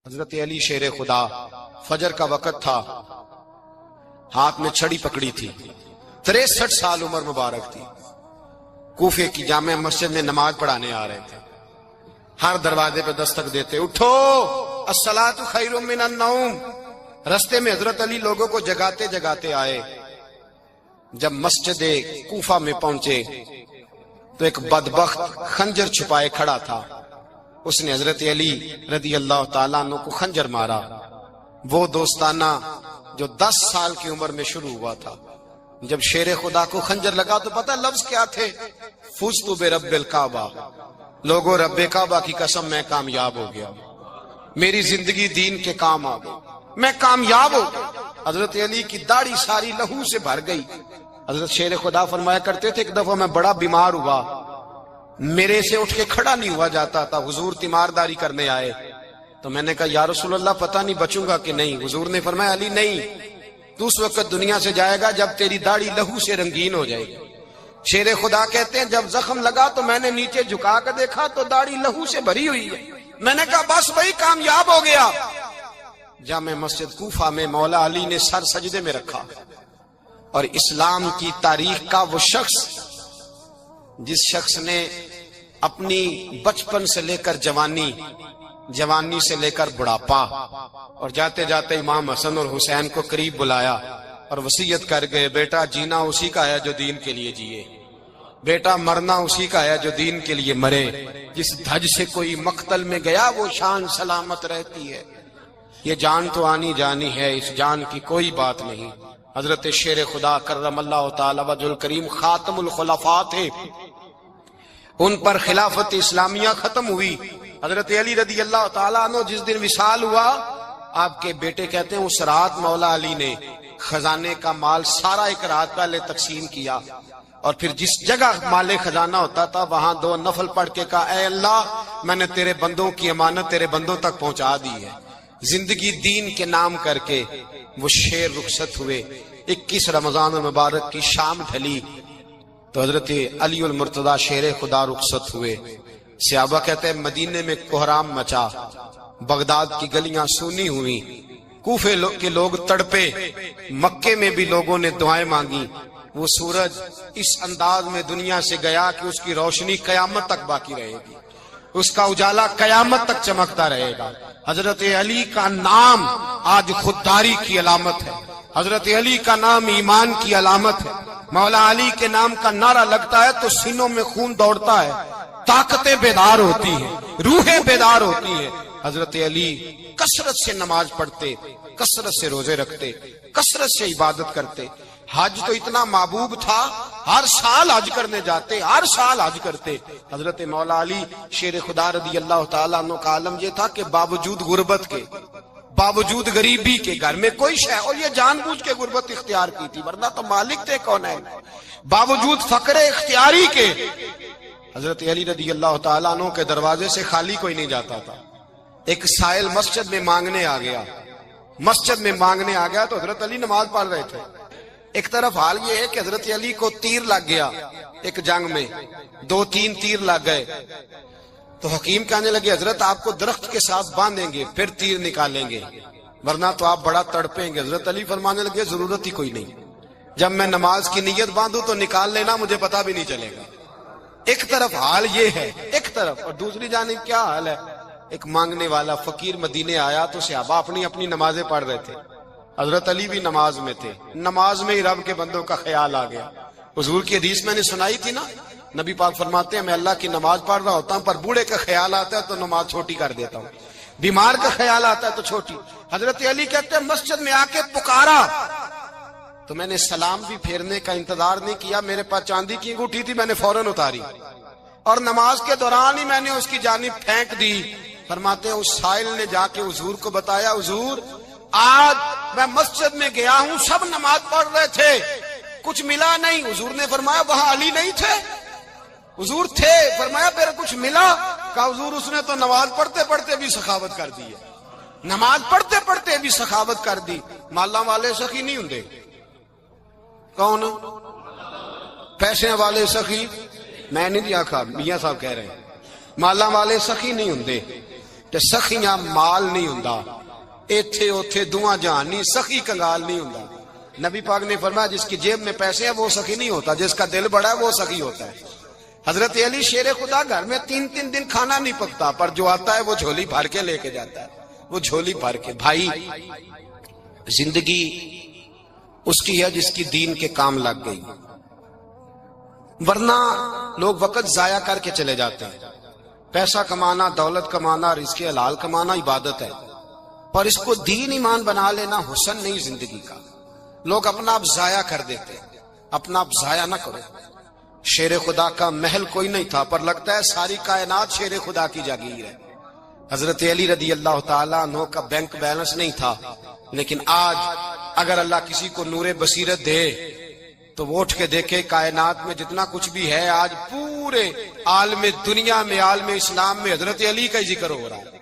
حضرت علی شیر خدا، فجر کا وقت تھا، ہاتھ میں چھڑی پکڑی تھی، 63 سال عمر مبارک تھی، کوفے کی جامع مسجد میں نماز پڑھانے آ رہے تھے۔ ہر دروازے پہ دستک دیتے، اٹھو الصلاۃ خیر من النوم۔ رستے میں حضرت علی لوگوں کو جگاتے جگاتے آئے۔ جب مسجد کوفہ میں پہنچے تو ایک بدبخت خنجر چھپائے کھڑا تھا، اس نے حضرت علی رضی اللہ تعالیٰ عنہ کو خنجر مارا۔ وہ دوستانہ جو 10 سال کی عمر میں شروع ہوا تھا، جب شیر خدا کو خنجر لگا تو پتہ لفظ کیا تھے؟ فزت برب الکعبہ، لوگوں رب کعبہ کی قسم میں کامیاب ہو گیا، میری زندگی دین کے کام آ گئی، میں کامیاب ہو گیا۔ حضرت علی کی داڑھی ساری لہو سے بھر گئی۔ حضرت شیر خدا فرمایا کرتے تھے، ایک دفعہ میں بڑا بیمار ہوا، میرے سے اٹھ کے کھڑا نہیں ہوا جاتا تھا، حضور تیمارداری کرنے آئے تو میں نے کہا یا رسول اللہ پتہ نہیں بچوں گا کہ نہیں۔ حضور نے فرمایا علی نہیں، تو اس وقت دنیا سے جائے گا جب تیری داڑھی لہو سے رنگین ہو جائے گی۔ شیر خدا کہتے ہیں جب زخم لگا تو میں نے نیچے جھکا کر دیکھا تو داڑھی لہو سے بھری ہوئی ہے، میں نے کہا بس وہی کامیاب ہو گیا۔ جامع مسجد کوفہ میں مولا علی نے سر سجدے میں رکھا، اور اسلام کی تاریخ کا وہ شخص جس شخص نے اپنی بچپن سے لے کر جوانی، جوانی سے لے کر بڑھاپا، اور جاتے جاتے امام حسن اور حسین کو قریب بلایا اور وصیت کر گئے، بیٹا جینا اسی کا ہے جو دین کے لیے جیے، بیٹا مرنا اسی کا ہے جو دین کے لیے مرے، جس دھج سے کوئی مقتل میں گیا وہ شان سلامت رہتی ہے، یہ جان تو آنی جانی ہے، اس جان کی کوئی بات نہیں۔ حضرت شیر خدا کرم اللہ تعالی وجہ الکریم خاتم الخلفاء تھے، ان پر خلافت اسلامیہ ختم ہوئی۔ حضرت علی رضی اللہ تعالیٰ عنہ جس دن وصال ہوا، آپ کے بیٹے کہتے ہیں اس رات مولا علی نے خزانے کا مال سارا ایک رات پہلے تقسیم کیا، اور پھر جس جگہ مال خزانہ ہوتا تھا وہاں 2 نفل پڑھ کے کہا اے اللہ میں نے تیرے بندوں کی امانت تیرے بندوں تک پہنچا دی ہے۔ زندگی دین کے نام کر کے وہ شیر رخصت ہوئے۔ 21 رمضان المبارک کی شام ڈھلی تو حضرت علی المرتضی شیر خدا رخصت ہوئے۔ صحابہ کہتے ہیں مدینے میں کوہرام مچا، بغداد کی گلیاں سونی ہوئی، کوفے کے لوگ تڑپے، مکے میں بھی لوگوں نے دعائیں مانگی۔ وہ سورج اس انداز میں دنیا سے گیا کہ اس کی روشنی قیامت تک باقی رہے گی، اس کا اجالا قیامت تک چمکتا رہے گا۔ حضرت علی کا نام آج خودداری کی علامت ہے، حضرت علی کا نام ایمان کی علامت ہے۔ مولا علی کے نام کا نعرہ لگتا ہے تو سینوں میں خون دوڑتا ہے، طاقتیں بیدار ہوتی ہیں، روحیں بیدار ہوتی ہیں۔ حضرت علی کثرت سے نماز پڑھتے، کثرت سے روزے رکھتے، کثرت سے عبادت کرتے۔ حج تو اتنا محبوب تھا، ہر سال حج کرنے جاتے، ہر سال حج کرتے۔ حضرت مولا علی شیر خدا رضی اللہ تعالیٰ عنہ کا عالم یہ تھا کہ باوجود غربت کے، باوجود غریبی کے، گھر میں کوئی شے، اور یہ جان بوجھ کے غربت اختیار کی تھی ورنہ تو مالک تھے کون ہے، باوجود فقر اختیاری کے حضرت علی رضی اللہ تعالیٰ عنہ کے دروازے سے خالی کوئی نہیں جاتا تھا۔ ایک سائل مسجد میں مانگنے آ گیا، مسجد میں مانگنے آ گیا تو حضرت علی نماز پڑھ رہے تھے۔ ایک طرف حال یہ ہے کہ حضرت علی کو تیر لگ گیا، ایک جنگ میں 2-3 تیر لگ گئے، تو حکیم کہنے لگے حضرت آپ کو درخت کے ساتھ باندھیں گے پھر تیر نکالیں گے ورنہ تو آپ بڑا تڑپیں گے۔ حضرت علی فرمانے لگے ضرورت ہی کوئی نہیں، جب میں نماز کی نیت باندھوں تو نکال لینا، مجھے پتا بھی نہیں چلے گا۔ ایک طرف حال یہ ہے، ایک طرف، اور دوسری جانب کیا حال ہے؟ ایک مانگنے والا فقیر مدینے آیا تو صحابہ اپنی اپنی نمازیں پڑھ رہے تھے، حضرت علی بھی نماز میں تھے، نماز میں ہی رب کے بندوں کا خیال آ گیا۔ حضور کی حدیث میں نے سنائی تھی نا، نبی پاک فرماتے ہیں میں اللہ کی نماز پڑھ رہا ہوتا ہوں پر بوڑھے کا خیال آتا ہے تو نماز چھوٹی کر دیتا ہوں، بیمار کا خیال آتا ہے تو چھوٹی۔ حضرت علی کہتے ہیں مسجد میں آ کے پکارا تو میں نے سلام بھی پھیرنے کا انتظار نہیں کیا، میرے پاس چاندی کی انگوٹھی تھی، میں نے فوراً اتاری اور نماز کے دوران ہی میں نے اس کی جانب پھینک دی۔ فرماتے ہیں اس سائل نے جا کے حضور کو بتایا حضور آج میں مسجد میں گیا ہوں، سب نماز پڑھ رہے تھے، کچھ ملا نہیں۔ حضور نے فرمایا وہاں علی نہیں تھے؟ حضور تھے۔ فرمایا پھر کچھ ملا؟ کہا حضور اس نے تو نماز پڑھتے پڑھتے بھی سخاوت کر دی ہے، نماز پڑھتے پڑھتے بھی سخاوت کر دی۔ مالا والے سخی نہیں ہوں، کون پیسے والے سخی؟ میں نہیں آکھا، میاں صاحب کہہ رہے ہیں مالا والے سخی نہیں ہوں، تے سخیاں مال نہیں ہوندا، ایتھے اوتھے دواں جہان نہیں، سخی کنگال نہیں ہوندا۔ نبی پاک نے فرمایا جس کی جیب میں پیسے ہیں وہ سخی نہیں ہوتا، جس کا دل بڑا ہے وہ سخی ہوتا ہے۔ حضرت علی شیر خدا گھر میں 3 دن کھانا نہیں پکتا، پر جو آتا ہے وہ جھولی بھر کے لے کے جاتا ہے، وہ جھولی بھر کے۔ بھائی زندگی اس کی ہے جس کی دین کے کام لگ گئی، ورنہ لوگ وقت ضائع کر کے چلے جاتے ہیں۔ پیسہ کمانا، دولت کمانا، رزق حلال کمانا عبادت ہے، پر اس کو دین ایمان بنا لینا حسن نہیں زندگی کا۔ لوگ اپنا آپ ضائع کر دیتے ہیں، اپنا آپ ضائع نہ کرو۔ شیر خدا کا محل کوئی نہیں تھا، پر لگتا ہے ساری کائنات شیر خدا کی جاگیر ہے۔ حضرت علی رضی اللہ تعالیٰ عنہ کا بینک بیلنس نہیں تھا، لیکن آج اگر اللہ کسی کو نور بصیرت دے تو وہ اٹھ کے دیکھے کائنات میں جتنا کچھ بھی ہے، آج پورے عالم دنیا میں، عالم اسلام میں حضرت علی کا ہی ذکر ہو رہا ہے،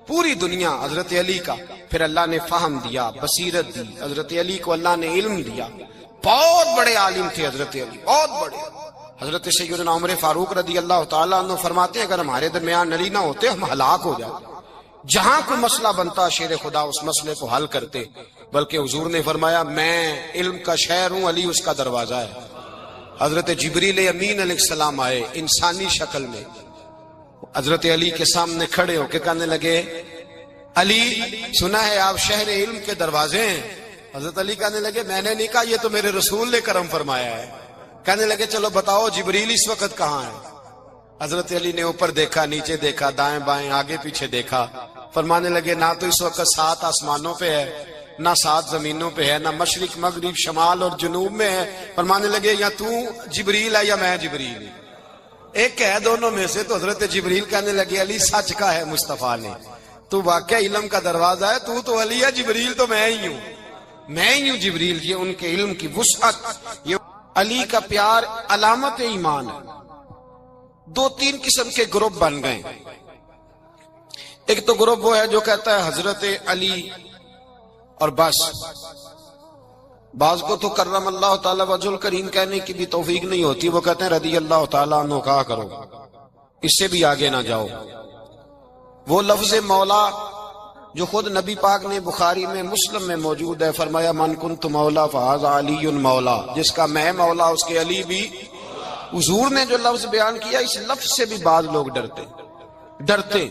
پوری دنیا حضرت علی کا۔ پھر اللہ نے فہم دیا، بصیرت دی، حضرت علی کو اللہ نے علم دیا۔ بہت بڑے عالم تھے حضرت علی، بہت بڑے۔ حضرت سیدنا عمر فاروق رضی اللہ تعالیٰ عنہ فرماتے ہیں اگر ہمارے درمیان علی نہ ہوتے ہم ہلاک ہو جاتے، جہاں کوئی مسئلہ بنتا شیر خدا اس مسئلے کو حل کرتے، بلکہ حضور نے فرمایا میں علم کا شہر ہوں، علی اس کا دروازہ ہے۔ حضرت جبریل امین علیہ السلام آئے انسانی شکل میں، حضرت علی کے سامنے کھڑے ہو کے کہنے لگے علی سنا ہے آپ شہر علم کے دروازے ہیں۔ حضرت علی کہنے لگے میں نے نہیں کہا، یہ تو میرے رسول نے کرم فرمایا ہے۔ کہنے لگے چلو بتاؤ جبریل اس وقت کہاں ہے؟ حضرت علی نے اوپر دیکھا، نیچے دیکھا، دائیں بائیں آگے پیچھے دیکھا، فرمانے لگے نہ تو اس وقت 7 آسمانوں پہ ہے، نہ 7 زمینوں پہ ہے، نہ مشرق مغرب شمال اور جنوب میں ہے۔ فرمانے لگے یا تو جبریل ہے یا میں جبریل، ایک ہے دونوں میں سے۔ تو حضرت جبریل کہنے لگے علی سچ کا ہے مصطفیٰ نے، تو واقعہ علم کا دروازہ ہے، تو علی ہے، جبریل تو میں ہی ہوں، میں ہی ہوں جبریل۔ یہ ان کے علم کی وسعت، یہ علی کا پیار علامت ایمان ہے۔ 2-3 قسم کے گروپ بن گئے۔ ایک تو گروپ وہ ہے جو کہتا ہے حضرت علی اور بس، بعض کو تو کرم اللہ تعالیٰ وجہ الکریم کہنے کی بھی توفیق نہیں ہوتی، وہ کہتے ہیں رضی اللہ تعالیٰ عنہ کہا کرو، اس سے بھی آگے نہ جاؤ۔ وہ لفظ مولا جو خود نبی پاک نے بخاری میں مسلم میں موجود ہے، فرمایا من کنت مولا فہذا علی مولا، جس کا میں مولا اس کے علی بھی۔ حضور نے جو لفظ بیان کیا اس لفظ سے بھی بعض لوگ ڈرتے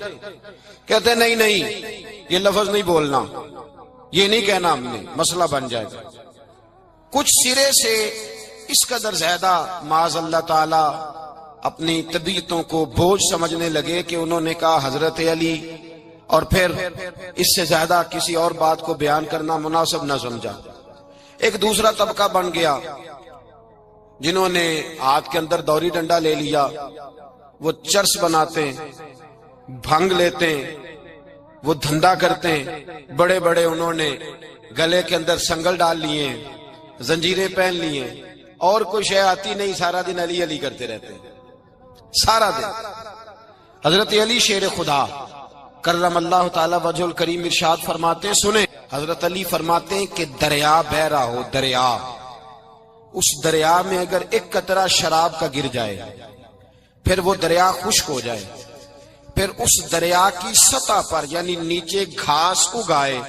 کہتے نہیں یہ لفظ نہیں بولنا، یہ نہیں کہنا ہم نے، مسئلہ بن جائے گا۔ کچھ سرے سے اس قدر زیادہ معاذ اللہ تعالی اپنی طبیعتوں کو بوجھ سمجھنے لگے کہ انہوں نے کہا حضرت علی، اور پھر اس سے زیادہ کسی اور بات کو بیان کرنا مناسب نہ سمجھا۔ ایک دوسرا طبقہ بن گیا جنہوں نے ہاتھ کے اندر دوری ڈنڈا لے لیا، وہ چرس بناتے ہیں، بھنگ لیتے ہیں، وہ دھندا کرتے ہیں، بڑے بڑے انہوں نے گلے کے اندر سنگل ڈال لیے ہیں، زنجیریں پہن لی ہیں، اور کوئی شے آتی نہیں، سارا دن علی علی کرتے رہتے ہیں سارا دن۔ حضرت علی شیر خدا کرم اللہ تعالی وجہ الکریم ارشاد فرماتے ہیں، سنیں حضرت علی فرماتے ہیں کہ دریا بہ رہا ہو، دریا، اس دریا میں اگر ایک قطرہ شراب کا گر جائے، پھر وہ دریا خشک ہو جائے، پھر اس دریا کی سطح پر یعنی نیچے گھاس اگائے،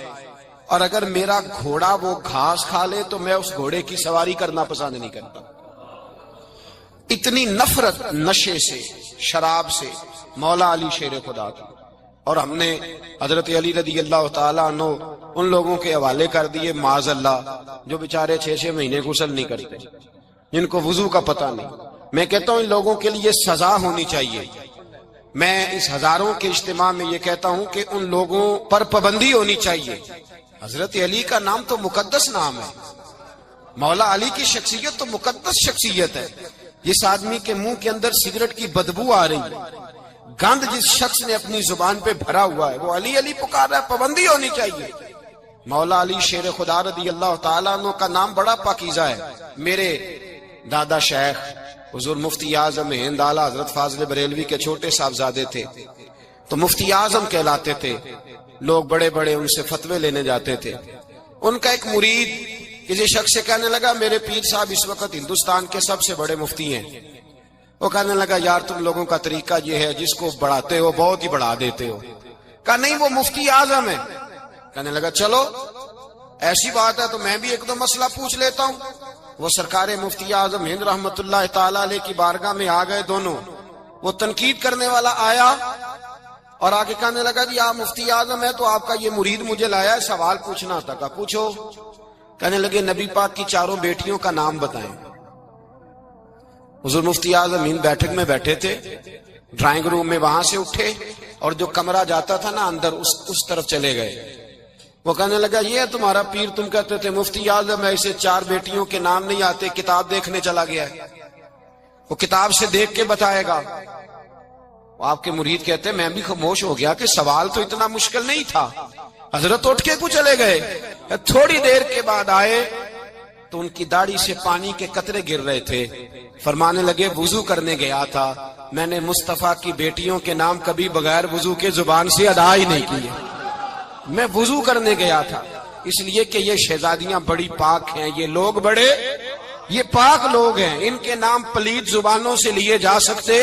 اور اگر میرا گھوڑا وہ گھاس کھا لے تو میں اس گھوڑے کی سواری کرنا پسند نہیں کرتا۔ اتنی نفرت نشے سے، شراب سے مولا علی شیر خدا تھا۔ اور ہم نے حضرت علی رضی اللہ تعالیٰ عنہ ان لوگوں کے حوالے کر دیے معاذ اللہ جو بیچارے 6 مہینے غسل نہیں کرتے، جن کو وضو کا پتہ نہیں۔ میں کہتا ہوں ان لوگوں کے لیے سزا ہونی چاہیے۔ میں اس ہزاروں کے اجتماع میں یہ کہتا ہوں کہ ان لوگوں پر پابندی ہونی چاہیے۔ حضرت علی کا نام تو مقدس نام ہے، مولا علی کی شخصیت تو مقدس شخصیت ہے۔ جس آدمی کے منہ کے اندر سگریٹ کی بدبو آ رہی ہے، گند جس شخص نے اپنی زبان پہ بھرا ہوا ہے، وہ علی علی پکار رہا ہے، پابندی ہونی چاہیے۔ مولا علی شیر خدا رضی اللہ تعالیٰ عنہ کا نام بڑا پاکیزہ ہے۔ میرے دادا شیخ حضور مفتی اعظم ہند اعلیٰ حضرت فاضل بریلوی کے چھوٹے صاحبزادے تھے، تو مفتی اعظم کہلاتے تھے، لوگ بڑے بڑے ان سے فتوے لینے جاتے تھے۔ ان کا ایک مرید کسی شخص سے کہنے لگا میرے پیر صاحب اس وقت ہندوستان کے سب سے بڑے مفتی ہیں۔ وہ کہنے لگا یار تم لوگوں کا طریقہ یہ ہے، جس کو بڑھاتے ہو بہت ہی بڑھا دیتے ہو۔ کہا نہیں وہ مفتی اعظم ہے. کہنے لگا چلو ایسی بات ہے تو میں بھی ایک دو مسئلہ پوچھ لیتا ہوں. وہ سرکار مفتی اعظم ہند رحمت اللہ تعالی علیہ کی بارگاہ میں آ گئے دونوں. وہ تنقید کرنے والا آیا اور آگے کہنے لگا جی آپ مفتی اعظم ہے تو آپ کا یہ مرید مجھے لایا ہے, سوال پوچھنا تھا. کہا پوچھو. کہنے لگے نبی پاک کی چاروں بیٹیوں کا نام بتائیں. حضور مفتی اعظم ہند بیٹھک میں بیٹھے تھے, ڈرائنگ روم میں وہاں سے اٹھے اور جو کمرہ جاتا تھا نا اندر اس طرف چلے گئے. وہ کہنے لگا یہ ہے تمہارا پیر, تم کہتے تھے مفتی اعظم ہے, اسے چار بیٹیوں کے نام نہیں آتے, کتاب دیکھنے چلا گیا ہے, وہ کتاب سے دیکھ کے بتائے گا. آپ کے مرید کہتے ہیں میں بھی خاموش ہو گیا کہ سوال تو اتنا مشکل نہیں تھا. حضرت اٹھ کے کو چلے گئے. تھوڑی دیر کے بعد آئے تو ان کی داڑھی سے پانی کے قطرے گر رہے تھے. فرمانے لگے وضو کرنے گیا تھا, میں نے مصطفیٰ کی بیٹیوں کے نام کبھی بغیر وضو کے زبان سے ادا ہی نہیں کیے. میں وضو کرنے گیا تھا اس لیے کہ یہ شہزادیاں بڑی پاک ہیں, یہ لوگ بڑے یہ پاک لوگ ہیں, ان کے نام پلید زبانوں سے لیے جا سکتے,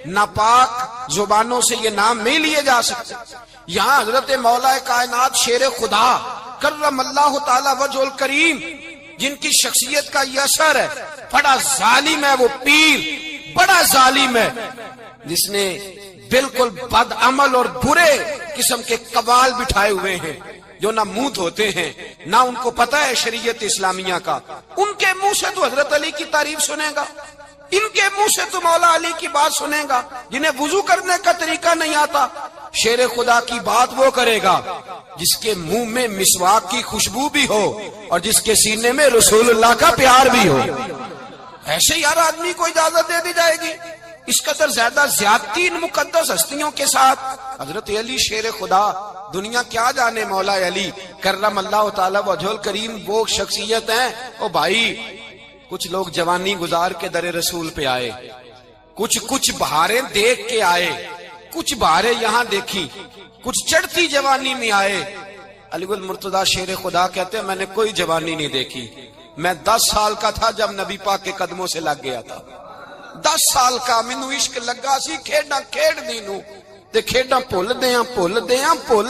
ناپاک زبانوں سے یہ نام نہیں لیے جا سکتے. یہاں حضرت مولا کائنات شیر خدا کرم اللہ تعالی وجہ الکریم جن کی شخصیت کا یہ اثر ہے, بڑا ظالم ہے وہ پیر, بڑا ظالم ہے جس نے بالکل بد عمل اور برے قسم کے قوال بٹھائے ہوئے ہیں جو نہ منہ دھوتے ہیں نہ ان کو پتہ ہے شریعت اسلامیہ کا. ان کے منہ سے تو حضرت علی کی تعریف سنے گا, ان کے منہ سے تو مولا علی کی بات سنے گا, جنہیں وضو کرنے کا طریقہ نہیں آتا. شیر خدا کی بات وہ کرے گا جس کے منہ میں مسواک کی خوشبو بھی ہو اور جس کے سینے میں رسول اللہ کا پیار بھی ہو. ایسے یار آدمی کو اجازت دے دی جائے گی؟ اس قدر زیادہ زیادتی ان مقدس ہستیوں کے ساتھ. حضرت علی شیر خدا, دنیا کیا جانے مولا علی کرم اللہ تعالی وجہ الکریم وہ شخصیت ہیں. او بھائی کچھ لوگ جوانی گزار کے در رسول پہ آئے, کچھ بہاریں دیکھ کے آئے, کچھ بہاریں یہاں دیکھی, کچھ چڑھتی جوانی میں آئے. علی گل مرتضی شیر خدا کہتے ہیں میں نے کوئی جوانی نہیں دیکھی, میں 10 سال کا تھا جب نبی پاک کے قدموں سے لگ گیا تھا. 10 سال کا مینوں عشق لگا سی, کھیڈاں کھیڈ دی نو تے کھیڈاں بھول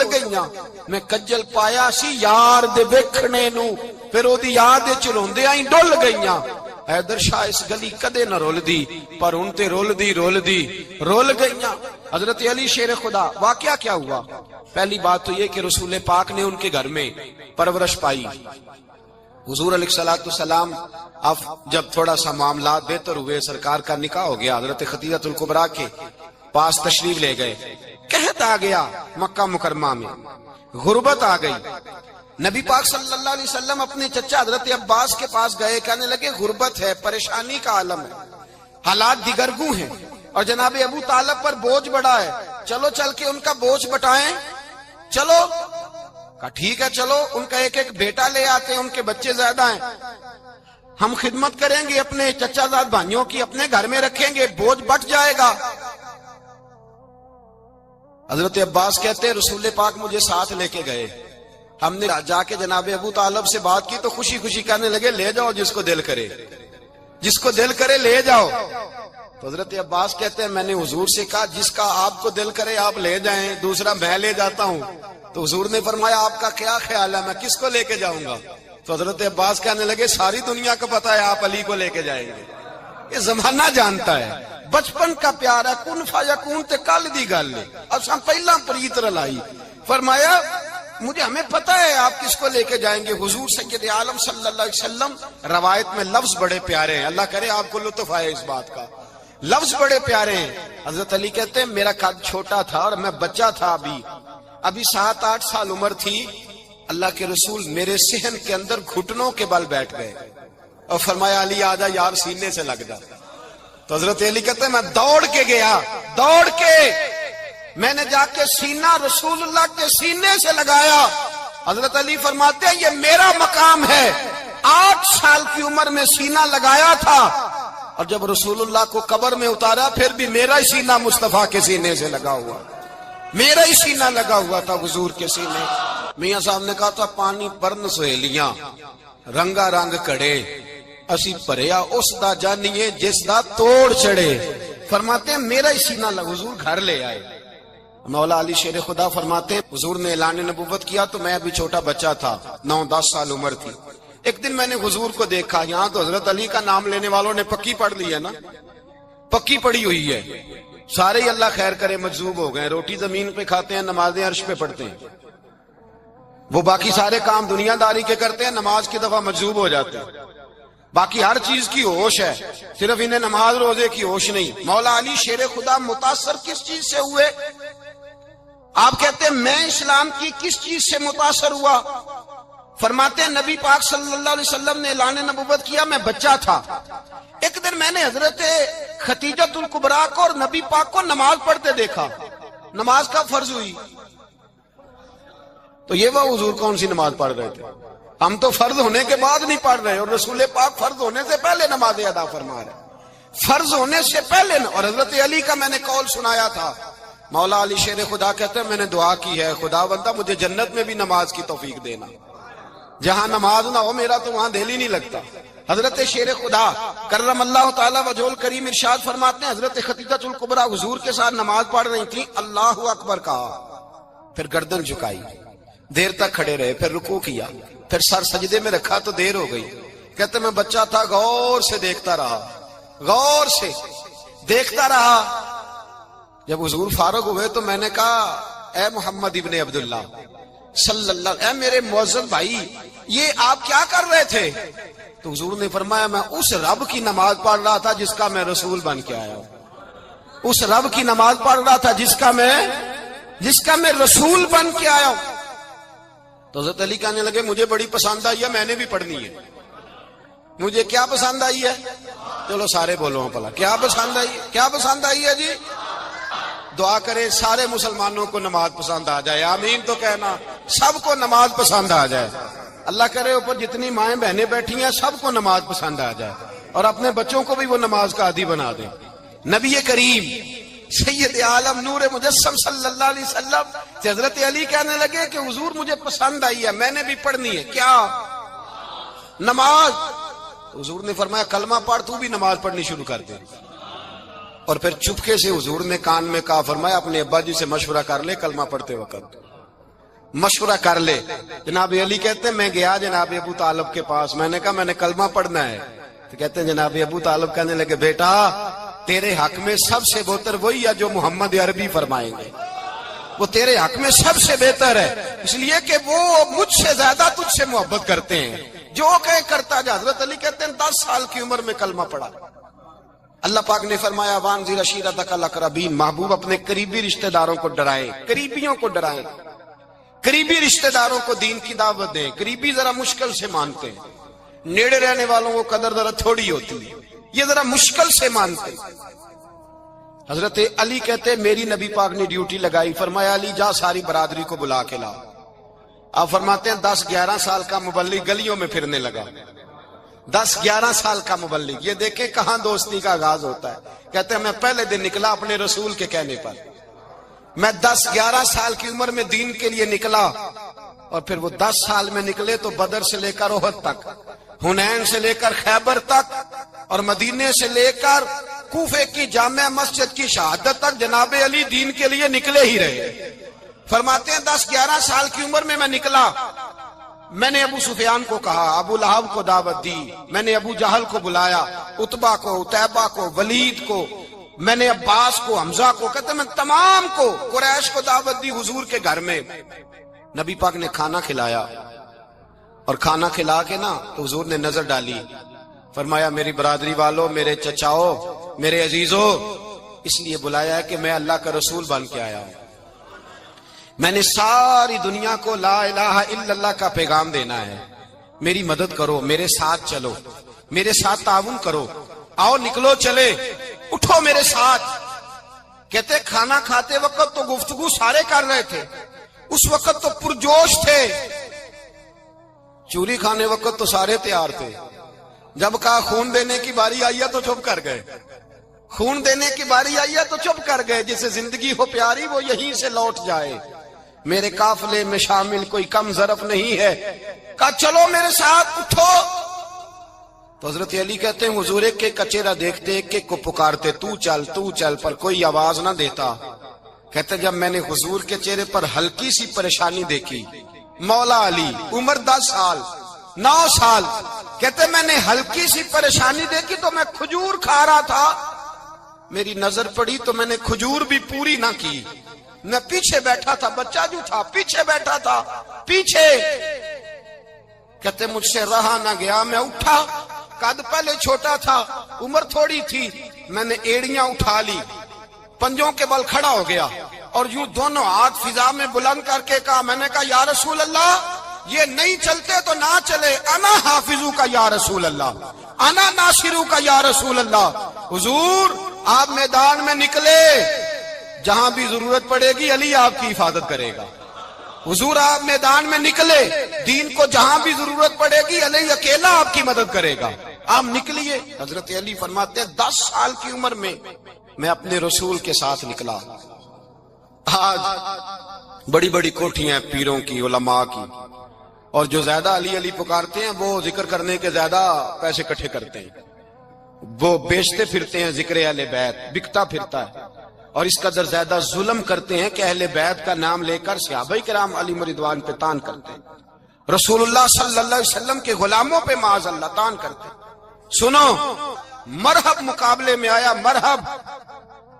گئیاں. میں کجل پایا سی یار دے ویکھنے نو, پھر او دی یاد وچ روندیاں ہی ڈل گئیاں. حیدر شاہ اس گلی کدے نہ رول دی پر ان تے رول گئیاں. حضرت علی شیر خدا واقعہ کیا ہوا؟ پہلی بات تو یہ کہ رسول پاک نے ان کے گھر میں پرورش پائی. حضور علیہ السلام اب جب تھوڑا سا معاملات بہتر ہوئے, سرکار کا نکاح ہو گیا, حضرت خدیجہ الکبریٰ کے پاس تشریف لے گئے. قحط آ گیا مکہ مکرمہ میں, غربت آ گئی. نبی پاک صلی اللہ علیہ وسلم اپنے چچا حضرت عباس کے پاس گئے, کہنے لگے غربت ہے, پریشانی کا عالم ہے, حالات دیگرگوں ہیں اور جناب ابو طالب پر بوجھ بڑا ہے, چلو چل کے ان کا بوجھ بٹائیں. چلو کہا ٹھیک ہے چلو, ان کا ایک ایک بیٹا لے آتے ہیں, ان کے بچے زیادہ ہیں, ہم خدمت کریں گے اپنے چچا زاد بھائیوں کی, اپنے گھر میں رکھیں گے, بوجھ بٹ جائے گا. حضرت عباس کہتے ہیں رسول پاک مجھے ساتھ لے کے گئے, ہم نے جا کے جناب ابو طالب سے بات کی تو خوشی خوشی کہنے لگے لے جاؤ جس کو دل کرے لے جاؤ. تو حضرت عباس کہتے ہیں میں نے حضور سے کہا جس کا آپ کو دل کرے آپ لے جائیں, دوسرا میں لے جاتا ہوں. تو حضور نے فرمایا آپ کا کیا خیال ہے, میں کس کو لے کے جاؤں گا؟ تو حضرت عباس کہنے لگے ساری دنیا کو پتا ہے آپ علی کو لے کے جائیں گے, یہ زمانہ جانتا ہے, بچپن کا پیار ہے, کن فیکون تے کل دی گل ہے, اساں پہلا پریت رلائی. فرمایا ہمیں پتا ہے آپ کس کو لے کے جائیں گے. حضور سید عالم صلی اللہ علیہ وسلم, روایت میں لفظ بڑے پیارے ہیں, اللہ کرے آپ کو لطف آئے اس بات کا, لفظ بڑے پیارے ہیں. حضرت علی کہتے ہیں میرا قد چھوٹا تھا اور میں بچہ تھا, ابھی 7-8 سال عمر تھی. اللہ کے رسول میرے صحن کے اندر گھٹنوں کے بل بیٹھ گئے اور فرمایا علی آجا یار سینے سے لگ جا. تو حضرت علی کہتے ہیں میں دوڑ کے گیا, میں نے جا کے سینہ رسول اللہ کے سینے سے لگایا. حضرت علی فرماتے ہیں یہ میرا مقام ہے, 8 سال کی عمر میں سینہ لگایا تھا اور جب رسول اللہ کو قبر میں اتارا پھر بھی میرا ہی سینہ مصطفیٰ کے سینے سے لگا ہوا, میرا ہی سینہ لگا ہوا تھا حضور کے سینے. میاں صاحب نے کہا تھا پانی پرن سہیلیاں رنگا رنگ کڑے, اسی پریا اس دا جانیے جس دا توڑ چڑے. فرماتے ہیں میرا ہی سینہ لگا, حضور گھر لے آئے, مولا علی شیر خدا فرماتے ہیں حضور نے اعلان نبوت کیا تو میں ابھی چھوٹا بچہ تھا، 9-10 سال عمر تھی۔ ایک دن میں نے حضور کو دیکھا، یہاں تو حضرت علی کا نام لینے والوں نے پکی پڑھ لی ہے نا، پکی پڑی ہوئی ہے، سارے ہی اللہ خیر کرے مجذوب ہو گئے، روٹی زمین پہ کھاتے ہیں، نمازیں عرش پہ پڑھتے ہیں، وہ باقی سارے کام دنیا داری کے کرتے ہیں، نماز کی دفعہ مجذوب ہو جاتے ہیں، باقی ہر چیز کی ہوش ہے، صرف انہیں نماز روزے کی ہوش نہیں۔ مولا علی شیر خدا متاثر کس چیز سے ہوئے؟ آپ کہتے ہیں میں اسلام کی کس چیز سے متاثر ہوا؟ فرماتے ہیں نبی پاک صلی اللہ علیہ وسلم نے اعلان نبوت کیا، میں بچہ تھا، ایک دن میں نے حضرت خدیجۃ الکبریٰ کو اور نبی پاک کو نماز پڑھتے دیکھا، نماز کا فرض ہوئی، تو یہ وہ حضور کون سی نماز پڑھ رہے تھے؟ ہم تو فرض ہونے کے بعد نہیں پڑھ رہے، اور رسول پاک فرض ہونے سے پہلے نمازیں ادا فرما رہے، فرض ہونے سے پہلے۔ اور حضرت علی کا میں نے قول سنایا تھا، مولا علی شیر خدا کہتے ہیں میں نے دعا کی ہے، خدا بندہ مجھے جنت میں بھی نماز کی توفیق دینا، جہاں نماز نہ ہو میرا تو وہاں دل ہی نہیں لگتا۔ حضرت شیر خدا کرم اللہ تعالی وجہ الکریم ارشاد فرماتے ہیں حضرت خدیجۃ الکبریٰ حضور کے ساتھ نماز پڑھ رہی تھی، اللہ اکبر کہا، پھر گردن جھکائی، دیر تک کھڑے رہے، پھر رکوع کیا، پھر سر سجدے میں رکھا تو دیر ہو گئی۔ کہتے میں بچہ تھا، غور سے دیکھتا رہا، غور سے دیکھتا رہا، جب حضور فارغ ہوئے تو میں نے کہا اے محمد ابن عبداللہ صلی اللہ، اے میرے معزز بھائی یہ آپ کیا کر رہے تھے؟ تو حضور نے فرمایا میں اس رب کی نماز پڑھ رہا تھا جس کا میں رسول بن کے آیا ہوں، اس رب کی نماز پڑھ رہا تھا جس کا میں رسول بن کے آیا ہوں۔ تو حضرت علی کہنے لگے مجھے بڑی پسند آئی ہے، میں نے بھی پڑھنی ہے۔ مجھے کیا پسند آئی ہے؟ چلو سارے بولو پلا، کیا پسند آئی ہے؟ کیا پسند آئی ہے جی؟ دعا کرے سارے مسلمانوں کو نماز پسند آ جائے، آمین تو کہنا، سب کو نماز پسند آ جائے، اللہ کرے اوپر جتنی مائیں بہنیں بیٹھی ہیں سب کو نماز پسند آ جائے، اور اپنے بچوں کو بھی وہ نماز کا عادی بنا دیں۔ نبی کریم سید عالم نور مجسم صلی اللہ علیہ وسلم سے حضرت علی کہنے لگے کہ حضور مجھے پسند آئی ہے، میں نے بھی پڑھنی ہے، کیا؟ نماز۔ حضور نے فرمایا کلمہ پڑھ، تو بھی نماز پڑھنی شروع کر دے۔ اور پھر چپکے سے حضور نے کان میں کہا، فرمایا اپنے ابا جی سے مشورہ کر لے، کلمہ پڑھتے وقت مشورہ کر لے۔ جناب علی کہتے ہیں میں گیا جناب ابو طالب کے پاس، میں نے کہا میں نے کلمہ پڑھنا ہے، تو کہتے ہیں جناب ابو طالب کہنے لگے بیٹا تیرے حق میں سب سے بہتر وہی ہے جو محمد عربی فرمائیں گے، وہ تیرے حق میں سب سے بہتر ہے، اس لیے کہ وہ مجھ سے زیادہ تجھ سے محبت کرتے ہیں، جو کہے کرتا جا۔ حضرت علی کہتے ہیں 10 سال کی عمر میں کلمہ پڑھا۔ اللہ پاک نے فرمایا وانذر عشیرتک الاقربین، محبوب اپنے قریبی رشتہ داروں کو ڈرائیں، قریبیوں کو ڈرائیں، قریبی رشتہ داروں کو دین کی دعوت دیں۔ قریبی ذرا مشکل سے مانتے ہیں، نیڑے رہنے والوں کو قدر ذرا تھوڑی ہوتی ہے، یہ ذرا مشکل سے مانتے۔ حضرت علی کہتے میری نبی پاک نے ڈیوٹی لگائی، فرمایا علی جا ساری برادری کو بلا کے لا۔ آپ فرماتے ہیں 10-11 سال کا مبلغ گلیوں میں پھرنے لگا، 10-11 سال کا مبلغ، یہ دیکھیں کہاں دوستی کا آغاز ہوتا ہے۔ کہتے ہیں میں پہلے دن نکلا اپنے رسول کے کہنے پر، میں 10-11 سال کی عمر میں دین کے لیے نکلا، اور پھر وہ 10 سال میں نکلے تو بدر سے لے کر احد تک، حنین سے لے کر خیبر تک، اور مدینے سے لے کر کوفے کی جامع مسجد کی شہادت تک جناب علی دین کے لیے نکلے ہی رہے۔ فرماتے ہیں 10-11 سال کی عمر میں نکلا، میں نے ابو سفیان کو کہا، ابو لہب کو دعوت دی، میں نے ابو جہل کو بلایا، عتبہ کو، عتیبہ کو، ولید کو، میں نے عباس کو، حمزہ کو، کہتے میں تمام کو، قریش کو دعوت دی حضور کے گھر میں۔ نبی پاک نے کھانا کھلایا، اور کھانا کھلا کے نا تو حضور نے نظر ڈالی، فرمایا میری برادری والوں، میرے چچاؤ، میرے عزیزوں، اس لیے بلایا ہے کہ میں اللہ کا رسول بن کے آیا ہوں، میں نے ساری دنیا کو لا الہ الا اللہ کا پیغام دینا ہے، میری مدد کرو، میرے ساتھ چلو، میرے ساتھ تعاون کرو، آؤ نکلو چلے، اٹھو میرے ساتھ۔ کہتے کھانا کھاتے وقت تو گفتگو سارے کر رہے تھے، اس وقت تو پرجوش تھے، چوری کھانے وقت تو سارے تیار تھے، جب کہا خون دینے کی باری آئی ہے تو چپ کر گئے، خون دینے کی باری آئی ہے تو چپ کر گئے، جسے زندگی ہو پیاری وہ یہیں سے لوٹ جائے، میرے قافلے میں شامل کوئی کم ظرف نہیں ہے، کہا چلو میرے ساتھ اٹھو۔ تو حضرت علی کہتے ہیں حضور ایک کا چہرہ دیکھتے، ایک کو پکارتے، تو چل پر کوئی آواز نہ دیتا، کہتے جب میں نے حضور کے چہرے پر ہلکی سی پریشانی دیکھی، مولا علی عمر 10 سال 9 سال، کہتے میں نے ہلکی سی پریشانی دیکھی تو میں کھجور کھا رہا تھا، میری نظر پڑی تو میں نے کھجور بھی پوری نہ کی، میں پیچھے بیٹھا تھا، بچہ جو تھا پیچھے بیٹھا تھا، پیچھے کہتے مجھ سے رہا نہ گیا، میں اٹھا، قد پہلے چھوٹا تھا، عمر تھوڑی تھی، میں نے ایڑیاں اٹھا لی، پنجوں کے بل کھڑا ہو گیا اور یوں دونوں ہاتھ فضا میں بلند کر کے کہا، میں نے کہا یا رسول اللہ یہ نہیں چلتے تو نہ چلے، انا حافظو کا یا رسول اللہ، انا ناصرو کا یا رسول اللہ۔ حضور آپ میدان میں نکلے، جہاں بھی ضرورت پڑے گی علی آپ کی حفاظت کرے گا۔ حضور آپ میدان میں نکلے، دین کو جہاں بھی ضرورت پڑے گی علی اکیلا آپ کی مدد کرے گا۔ آپ نکلیے، حضرت علی فرماتے ہیں 10 سال کی عمر میں اپنے رسول کے ساتھ نکلا۔ آج بڑی بڑی کوٹھیاں پیروں کی، علماء کی، اور جو زیادہ علی علی پکارتے ہیں وہ ذکر کرنے کے زیادہ پیسے اکٹھے کرتے ہیں، وہ بیچتے پھرتے ہیں ذکر اہل بیت، بکتا پھرتا ہے، اور اس قدر زیادہ ظلم کرتے ہیں کہ اہل بیت کا نام لے کر صحابہ کرام علی رضوان پہ تان کرتے ہیں، رسول اللہ صلی اللہ علیہ وسلم کے غلاموں پہ معاذ اللہ تان کرتے ہیں۔ سنو، مرحب مقابلے میں آیا، مرحب۔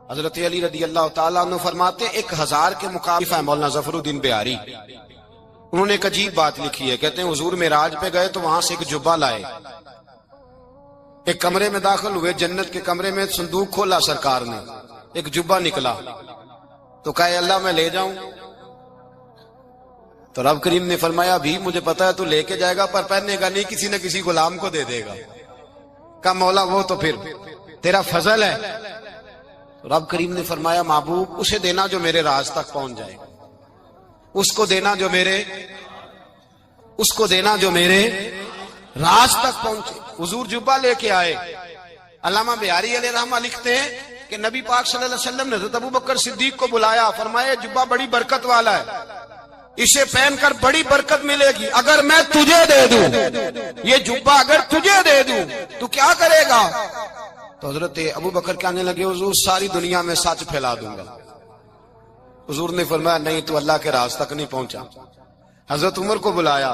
حضرت علی رضی اللہ تعالیٰ عنہ فرماتے ہیں 1000 کے مقابلے ہے مولانا ظفر الدین بہاری، انہوں نے ایک عجیب بات لکھی ہے، کہتے ہیں حضور معراج پہ گئے تو وہاں سے ایک جبہ لائے، ایک کمرے میں داخل ہوئے، جنت کے کمرے میں صندوق کھولا سرکار نے، ایک جبہ نکلا تو کہا اللہ میں لے جاؤں، تو رب کریم نے فرمایا بھی مجھے پتا ہے تو لے کے جائے گا پر پہننے گا نہیں، کسی نہ کسی غلام کو دے دے گا۔ کہا مولا وہ تو پھر تیرا فضل ہے۔ رب کریم نے فرمایا محبوب اسے دینا جو میرے راز تک پہنچ جائے، اس کو دینا جو میرے راز تک پہنچے۔ حضور جبہ لے کے آئے۔ علامہ بہاری علیہ رحمہ لکھتے ہیں کہ نبی پاک صلی اللہ علیہ وسلم نے حضرت ابوبکر صدیق کو بلایا، فرمایا جبہ بڑی برکت والا ہے، اسے پہن کر بڑی برکت ملے گی، اگر میں تجھے دے دوں، یہ جبہ اگر تجھے دے دوں تو کیا کرے گا؟ تو حضرت ابوبکر کہنے لگے حضور ساری دنیا میں سچ پھیلا دوں گا۔ حضور نے فرمایا نہیں تو اللہ کے راز تک نہیں پہنچا۔ حضرت عمر کو بلایا،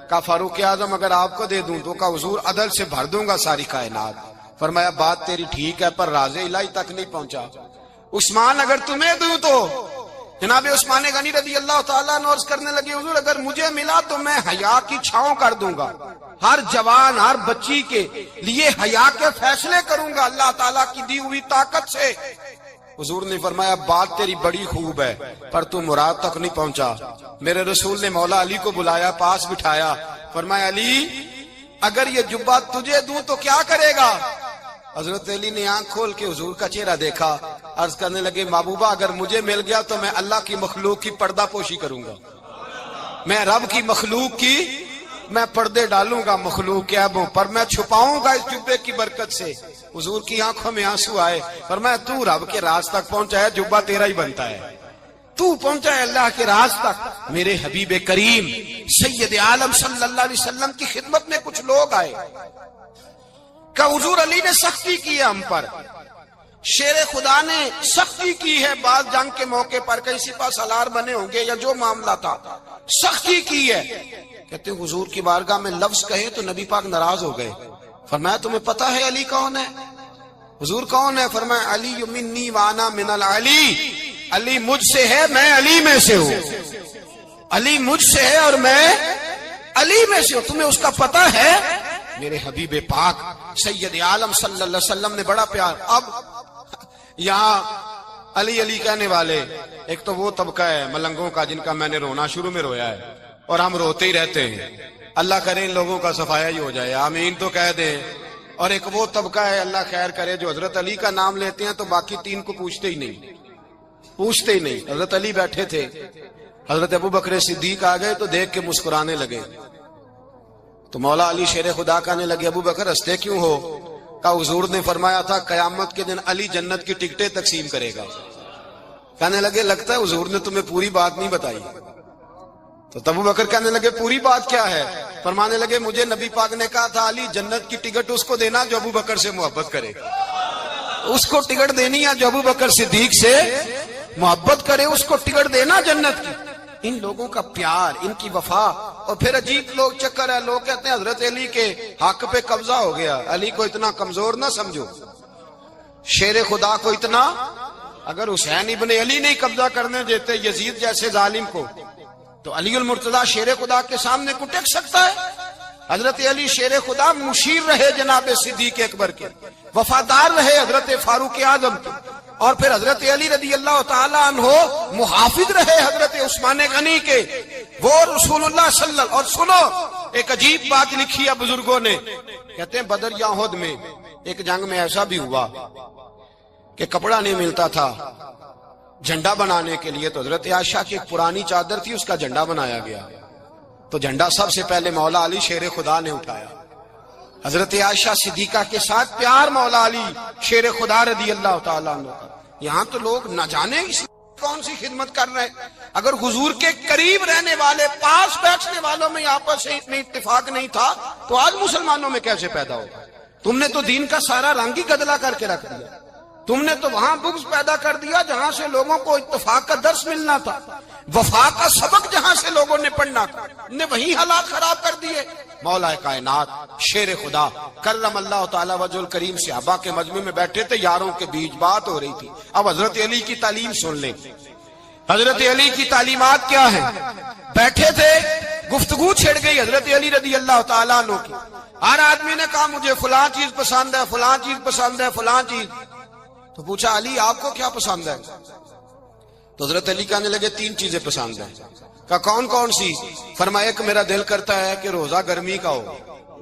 کہا فاروق اعظم اگر آپ کو دے دوں تو کہا حضور عدل سے بھر دوں گا ساری کائنات۔ فرمایا بات تیری ٹھیک ہے پر راز الہی تک نہیں پہنچا۔ عثمان اگر تمہیں دوں تو جناب عثمان غنی رضی اللہ تعالیٰ عنہ عرض کرنے لگے حضور اگر مجھے ملا تو میں حیا کی چھاؤں کر دوں گا، ہر جوان ہر بچی کے لیے حیا کے فیصلے کروں گا اللہ تعالیٰ کی دی ہوئی طاقت سے۔ حضور نے فرمایا بات تیری بڑی خوب ہے پر تو مراد تک نہیں پہنچا۔ میرے رسول نے مولا علی کو بلایا، پاس بٹھایا، فرمایا علی اگر یہ جبہ تجھے دوں تو کیا کرے گا؟ حضرت علی نے آنکھ کھول کے حضور کا چہرہ دیکھا، عرض کرنے لگے محبوبہ اگر مجھے مل گیا تو میں اللہ کی مخلوق کی پردہ پوشی کروں گا، میں رب کی مخلوق کی میں پردے ڈالوں گا مخلوق کے عیبوں پر، میں چھپاؤں گا اس جبے کی برکت سے۔ حضور کی آنکھوں میں آنسو آئے، فرمایا تو رب کے راز تک پہنچا ہے، جبہ تیرا ہی بنتا ہے، تو پہنچا ہے اللہ کے راز تک۔ میرے حبیب کریم سید عالم صلی اللہ علیہ وسلم کی خدمت میں کچھ لوگ آئے کہ حضور علی نے سختی کی ہے ہم پر، شیر خدا نے سختی کی ہے، بعض جنگ کے موقع پر کہیں سپاہ سالار بنے ہوں گے یا جو معاملہ تھا سختی کی ہے۔ کہتے ہیں حضور کی بارگاہ میں لفظ کہے تو نبی پاک ناراض ہو گئے۔ فرمایا تمہیں پتا ہے علی کون ہے؟ حضور کون ہے؟ فرمایا علی منی وانا من العلی، علی مجھ سے ہے میں علی میں سے ہوں، علی مجھ سے ہے اور میں علی میں سے ہوں، تمہیں اس کا پتہ ہے؟ میرے حبیب پاک سید عالم صلی اللہ علیہ وسلم نے بڑا پیار۔ اب یہاں علی علی کہنے والے ایک تو وہ طبقہ ہے ملنگوں کا جن کا میں نے رونا شروع میں رویا ہے اور ہم روتے ہی رہتے ہیں، اللہ کرے ان لوگوں کا صفایا ہی ہو جائے، آمین تو کہہ دیں۔ اور ایک وہ طبقہ ہے اللہ خیر کرے جو حضرت علی کا نام لیتے ہیں تو باقی 3 کو پوچھتے ہی نہیں۔ حضرت علی بیٹھے تھے، حضرت ابوبکر صدیق آ گئے تو دیکھ کے مسکرانے لگے، تو مولا علی شیر خدا کہنے لگے ابوبکر ہنستے کیوں ہو؟ کہا حضور نے فرمایا تھا قیامت کے دن علی جنت کی ٹکٹیں تقسیم کرے گا۔ کہنے لگے لگتا ہے حضور نے تمہیں پوری بات نہیں بتائی۔ تو ابوبکر کہنے لگے پوری بات کیا ہے؟ فرمانے لگے مجھے نبی پاک نے کہا تھا علی جنت کی ٹکٹ اس کو دینا جو ابوبکر سے محبت کرے، اس کو ٹکٹ دینی ہے جو ابوبکر صدیق سے محبت کرے اس کو ٹکٹ دینا جنت کی. ان لوگوں کا پیار، ان کی وفا. اور پھر عجیب لوگ چکر ہے، لوگ کہتے ہیں حضرت علی کے حق پہ قبضہ ہو گیا. علی کو اتنا کمزور نہ سمجھو، شیر خدا کو اتنا. اگر حسین ابن علی نہیں قبضہ کرنے دیتے یزید جیسے ظالم کو، تو علی المرتضیٰ شیر خدا کے سامنے کو ٹک سکتا ہے؟ حضرت علی شیر خدا مشیر رہے جناب صدیق اکبر کے، وفادار رہے حضرت فاروق اعظم کے، اور پھر حضرت علی رضی اللہ تعالیٰ عنہ محافظ رہے حضرت عثمان غنی کے. وہ رسول اللہ صلی اللہ. اور سنو ایک عجیب بات لکھی ہے بزرگوں نے، کہتے ہیں بدر یا احد میں ایک جنگ میں ایسا بھی ہوا کہ کپڑا نہیں ملتا تھا جھنڈا بنانے کے لیے، تو حضرت عائشہ کی ایک پرانی چادر تھی، اس کا جھنڈا بنایا گیا. تو جھنڈا سب سے پہلے مولا علی شیر خدا نے اٹھایا. حضرت عائشہ صدیقہ کے ساتھ پیار مولا علی شیر خدا رضی اللہ تعالیٰ عنہ کا. یہاں تو لوگ نہ جانے کون سی خدمت کر رہے ہیں. اگر حضور کے قریب رہنے والے، پاس بیٹھنے والوں میں آپس سے اتنے اتفاق نہیں تھا تو آج مسلمانوں میں کیسے پیدا ہوگا؟ تم نے تو دین کا سارا رنگ ہی گدلا کر کے رکھ دیا. تم نے تو وہاں بغض پیدا کر دیا جہاں سے لوگوں کو اتفاق کا درس ملنا تھا، وفا کا سبق جہاں سے لوگوں نے پڑھنا تھا، نے وہی حالات خراب کر دیے. مولا کائنات شیر خدا کرم اللہ تعالی وجہ الکریم صحابہ کے مجمع میں بیٹھے تھے، یاروں کے بیچ بات ہو رہی تھی. اب حضرت علی کی تعلیم سن لیں. حضرت علی کی تعلیمات کیا ہیں؟ بیٹھے تھے، گفتگو چھڑ گئی حضرت علی رضی اللہ تعالیٰ عنہ کی. ہر آدمی نے کہا مجھے فلاں چیز پسند ہے، فلاں چیز پسند ہے، فلاں چیز. تو پوچھا علی آپ کو کیا پسند ہے؟ تو حضرت علی کہنے لگے 3 چیزیں پسند ہیں. کہا کون کون سی؟ فرمایا کہ میرا دل کرتا ہے کہ روزہ گرمی کا ہو.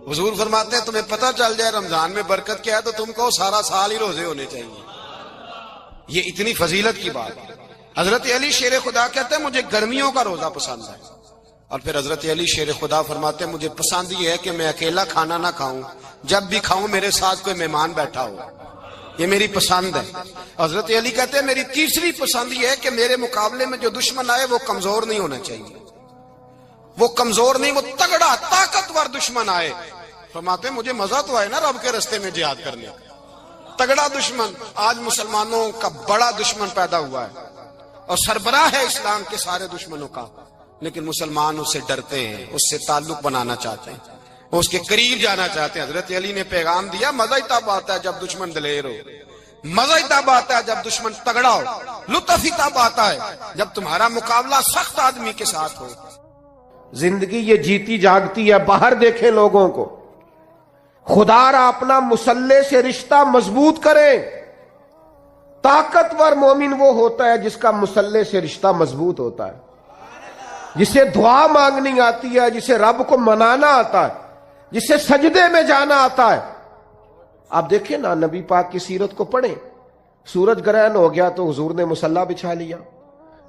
حضور فرماتے ہیں تمہیں پتہ چل جائے رمضان میں برکت کیا ہے تو تم کو سارا سال ہی روزے ہونے چاہیے. یہ اتنی فضیلت کی بات ہے. حضرت علی شیر خدا کہتے ہیں مجھے گرمیوں کا روزہ پسند ہے. اور پھر حضرت علی شیر خدا فرماتے ہیں مجھے پسند یہ ہے کہ میں اکیلا کھانا نہ کھاؤں، جب بھی کھاؤں میرے ساتھ کوئی مہمان بیٹھا ہو، یہ میری پسند ہے. حضرت علی کہتے ہیں میری تیسری پسند یہ ہے کہ میرے مقابلے میں جو دشمن آئے وہ کمزور نہیں ہونا چاہیے، وہ کمزور نہیں، وہ تگڑا طاقتور دشمن آئے. فرماتے ہیں مجھے مزہ تو آئے نا رب کے رستے میں جہاد کرنے کا. تگڑا دشمن. آج مسلمانوں کا بڑا دشمن پیدا ہوا ہے اور سربراہ ہے اسلام کے سارے دشمنوں کا، لیکن مسلمان اس سے ڈرتے ہیں، اس سے تعلق بنانا چاہتے ہیں، اس کے قریب جانا چاہتے ہیں. حضرت علی نے پیغام دیا مزہ ہی تب آتا ہے جب دشمن دلیر ہو، مزہ ہی تب آتا ہے جب دشمن تگڑا ہو، لطف ہی تب آتا ہے جب تمہارا مقابلہ سخت آدمی کے ساتھ ہو. زندگی یہ جیتی جاگتی ہے. باہر دیکھیں لوگوں کو. خدا را اپنا مسلح سے رشتہ مضبوط کریں. طاقتور مومن وہ ہوتا ہے جس کا مسلح سے رشتہ مضبوط ہوتا ہے، جسے دعا مانگنی آتی ہے، جسے رب کو منانا آتا ہے، جسے سجدے میں جانا آتا ہے. آپ دیکھیں نا نبی پاک کی سیرت کو پڑھیں. سورج گرہن ہو گیا تو حضور نے مصلی بچھا لیا،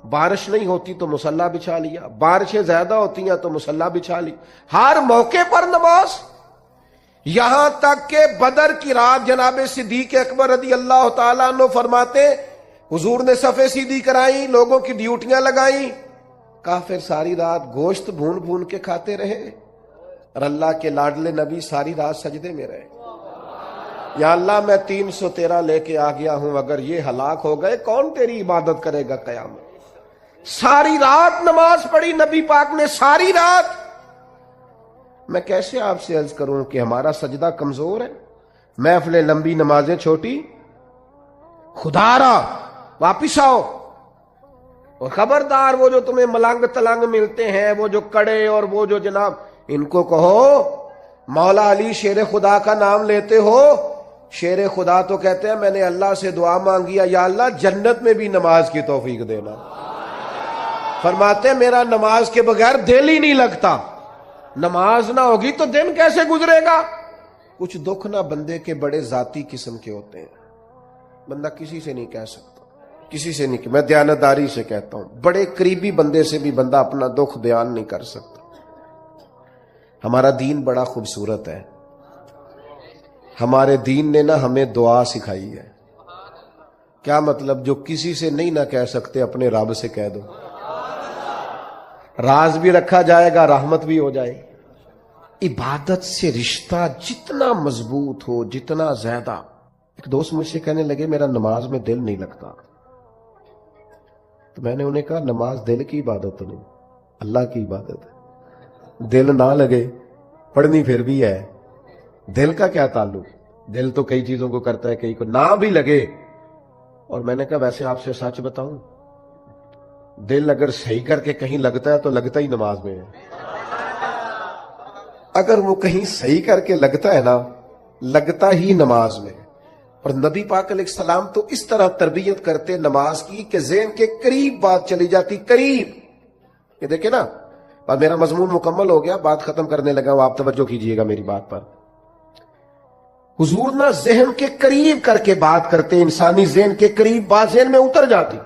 بارش نہیں ہوتی تو مصلی بچھا لیا، بارشیں زیادہ ہوتی ہیں تو مصلی بچھا لی. ہر موقع پر نماز. یہاں تک کہ بدر کی رات جناب صدیق اکبر رضی اللہ تعالیٰ عنہ فرماتے حضور نے صفیں سیدھی کرائی، لوگوں کی ڈیوٹیاں لگائیں، کافر ساری رات گوشت بھون بھون کے کھاتے رہے اور اللہ کے لاڈلے نبی ساری رات سجدے میں رہے. یا اللہ میں 313 لے کے آ گیا ہوں، اگر یہ ہلاک ہو گئے کون تیری عبادت کرے گا قیامت. ساری رات نماز پڑھی نبی پاک نے، ساری رات. میں کیسے آپ سے عرض کروں کہ ہمارا سجدہ کمزور ہے، محفلیں لمبی نمازیں چھوٹی. خدا را واپس آؤ. اور خبردار وہ جو تمہیں ملنگ تلنگ ملتے ہیں، وہ جو کڑے اور وہ جو جناب، ان کو کہو مولا علی شیر خدا کا نام لیتے ہو. شیر خدا تو کہتے ہیں میں نے اللہ سے دعا مانگی ہے یا اللہ جنت میں بھی نماز کی توفیق دینا. فرماتے ہیں میرا نماز کے بغیر دل ہی نہیں لگتا. نماز نہ ہوگی تو دن کیسے گزرے گا. کچھ دکھ نہ بندے کے بڑے ذاتی قسم کے ہوتے ہیں، بندہ کسی سے نہیں کہہ سکتا، کسی سے نہیں. میں دیانتداری سے کہتا ہوں بڑے قریبی بندے سے بھی بندہ اپنا دکھ بیان نہیں کر سکتا. ہمارا دین بڑا خوبصورت ہے. ہمارے دین نے نا ہمیں دعا سکھائی ہے. کیا مطلب؟ جو کسی سے نہیں نہ کہہ سکتے اپنے رب سے کہہ دو. راز بھی رکھا جائے گا، رحمت بھی ہو جائے. عبادت سے رشتہ جتنا مضبوط ہو جتنا زیادہ. ایک دوست مجھ سے کہنے لگے میرا نماز میں دل نہیں لگتا. تو میں نے انہیں کہا نماز دل کی عبادت تو نہیں، اللہ کی عبادت ہے. دل نہ لگے پڑھنی پھر بھی ہے، دل کا کیا تعلق؟ دل تو کئی چیزوں کو کرتا ہے، کئی کو نہ بھی لگے. اور میں نے کہا ویسے آپ سے سچ بتاؤں، دل اگر صحیح کر کے کہیں لگتا ہے تو لگتا ہی نماز میں ہے. اگر وہ کہیں صحیح کر کے لگتا ہے نا، لگتا ہی نماز میں. اور نبی پاک علیہ السلام تو اس طرح تربیت کرتے نماز کی کہ ذہن کے قریب بات چلی جاتی، قریب. یہ دیکھیں نا، اور میرا مضمون مکمل ہو گیا، بات ختم کرنے لگا ہوں، آپ توجہ کیجئے گا میری بات پر. حضور نہ ذہن کے قریب کر کے بات کرتے، انسانی ذہن کے قریب بات ذہن میں اتر جاتی.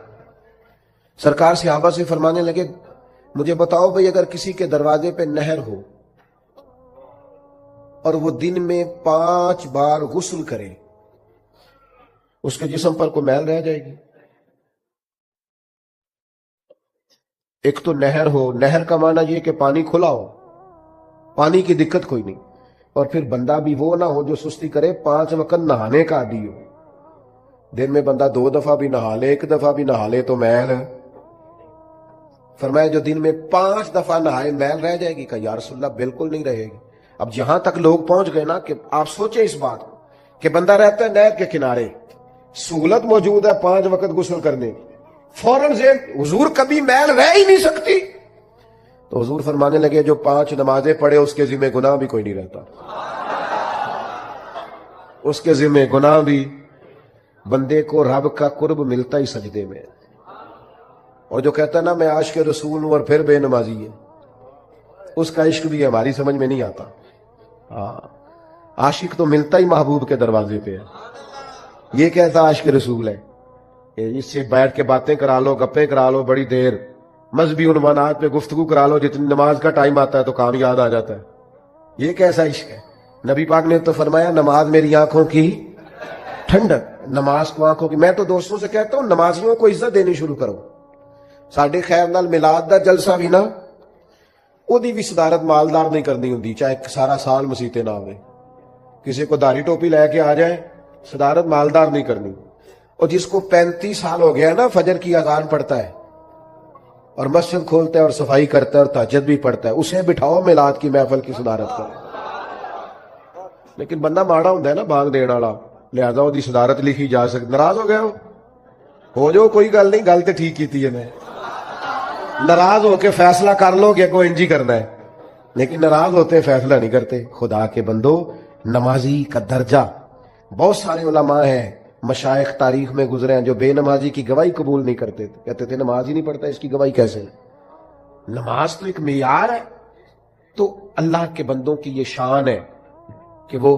سرکار صحابہ سے فرمانے لگے مجھے بتاؤ بھئی اگر کسی کے دروازے پہ نہر ہو اور وہ دن میں 5 بار غسل کرے، اس کے جسم پر کوئی میل رہ جائے گی؟ ایک تو نہر ہو، نہر کا معنی یہ کہ پانی کھلا ہو، پانی کی دقت کوئی نہیں. اور پھر بندہ بھی وہ نہ ہو جو سستی کرے، 5 وقت نہانے کا عادی ہو. دن میں بندہ 2 دفعہ بھی نہا لے، 1 دفعہ بھی نہا لے تو میل. فرمایا جو دن میں 5 دفعہ نہائے میل رہ جائے گی؟ کہ یا رسول اللہ بالکل نہیں رہے گی. اب جہاں تک لوگ پہنچ گئے نا کہ آپ سوچیں اس بات کو کہ بندہ رہتا ہے نہر کے کنارے، سہولت موجود ہے 5 وقت غسل کرنے، فوراً حضور کبھی میل رہ ہی نہیں سکتی. تو حضور فرمانے لگے جو 5 نمازیں پڑھے اس کے ذمہ گناہ بھی کوئی نہیں رہتا، اس کے ذمہ گناہ بھی. بندے کو رب کا قرب ملتا ہی سجدے میں. اور جو کہتا نا میں عاشق رسول ہوں اور پھر بے نمازی ہے، اس کا عشق بھی ہماری سمجھ میں نہیں آتا. عاشق تو ملتا ہی محبوب کے دروازے پہ ہے. یہ کیسا عاشق رسول ہے؟ اس سے بیٹھ کے باتیں کرا لو، گپیں کرا لو بڑی دیر، مذہبی عنوانات پہ گفتگو کرا لو، جتنی نماز کا ٹائم آتا ہے تو کام یاد آ جاتا ہے. یہ کیسا عشق ہے؟ نبی پاک نے تو فرمایا نماز میری آنکھوں کی ٹھنڈک. نماز کو آنکھوں کی. میں تو دوستوں سے کہتا ہوں نمازیوں کو عزت دینی شروع کرو. ساڈے خیر نال میلاد دا جلسہ بھی نا، اودی بھی صدارت مالدار نہیں کرنی ہوندی، چاہے سارا سال مسیتے نہ ہوئے. کسی کو داڑھی ٹوپی لے کے آ جائے، صدارت مالدار نہیں کرنی. اور جس کو 35 سال ہو گیا نا فجر کی اذان پڑھتا ہے اور مسجد کھولتا ہے اور صفائی کرتا ہے اور تہجد بھی پڑھتا ہے، اسے بٹھاؤ میلاد کی محفل کی صدارت کرو. لیکن بندہ ماڑا ہوندا ہے نا بانگ دین والا، لہذا وہ دی صدارت لکھی جا سکتی. ناراض ہو گیا ہو جو کوئی گل نہیں، گل تے ٹھیک کیتی ہے میں. ناراض ہو کے فیصلہ کر لو کہ کوئی انجی کرنا ہے، لیکن ناراض ہوتے فیصلہ نہیں کرتے. خدا کے بندو، نمازی کا درجہ، بہت سارے علماء ہیں مشائخ تاریخ میں گزرے ہیں جو بے نمازی کی گواہی قبول نہیں کرتے تھے. کہتے تھے نماز ہی نہیں پڑھتا، اس کی گواہی کیسے ہے؟ نماز تو ایک معیار ہے. تو اللہ کے بندوں کی یہ شان ہے کہ وہ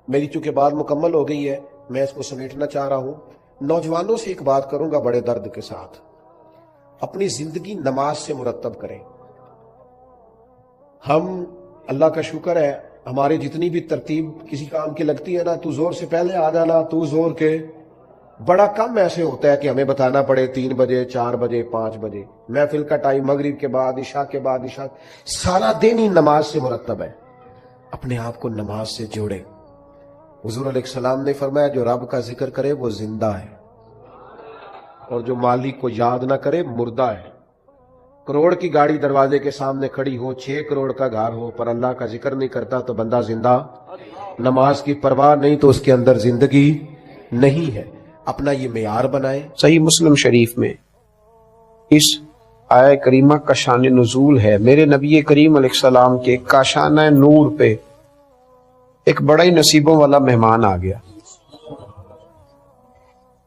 میری چونکہ بات مکمل ہو گئی ہے، میں اس کو سمیٹنا چاہ رہا ہوں. نوجوانوں سے ایک بات کروں گا بڑے درد کے ساتھ، اپنی زندگی نماز سے مرتب کریں. ہم اللہ کا شکر ہے ہمارے جتنی بھی ترتیب کسی کام کی لگتی ہے نا، تو زور سے پہلے آ جانا، تو زور کے، بڑا کم ایسے ہوتا ہے کہ ہمیں بتانا پڑے 3 بجے 4 بجے 5 بجے. محفل کا ٹائم مغرب کے بعد، عشاء کے بعد، عشاء سارا دن ہی نماز سے مرتب ہے. اپنے آپ کو نماز سے جوڑے. حضور علیہ السلام نے فرمایا جو رب کا ذکر کرے وہ زندہ ہے، اور جو مالک کو یاد نہ کرے مردہ ہے. کروڑ کی گاڑی دروازے کے سامنے کھڑی ہو، 6 کروڑ کا گھر ہو، پر اللہ کا ذکر نہیں کرتا تو بندہ زندہ. نماز کی پرواہ نہیں تو اس کے اندر زندگی نہیں ہے. اپنا یہ معیار بنائیں. صحیح مسلم شریف میں اس آیہ کریمہ کا شان نزول ہے. میرے نبی کریم علیہ السلام کے کاشانہ نور پہ ایک بڑا ہی نصیبوں والا مہمان آ گیا.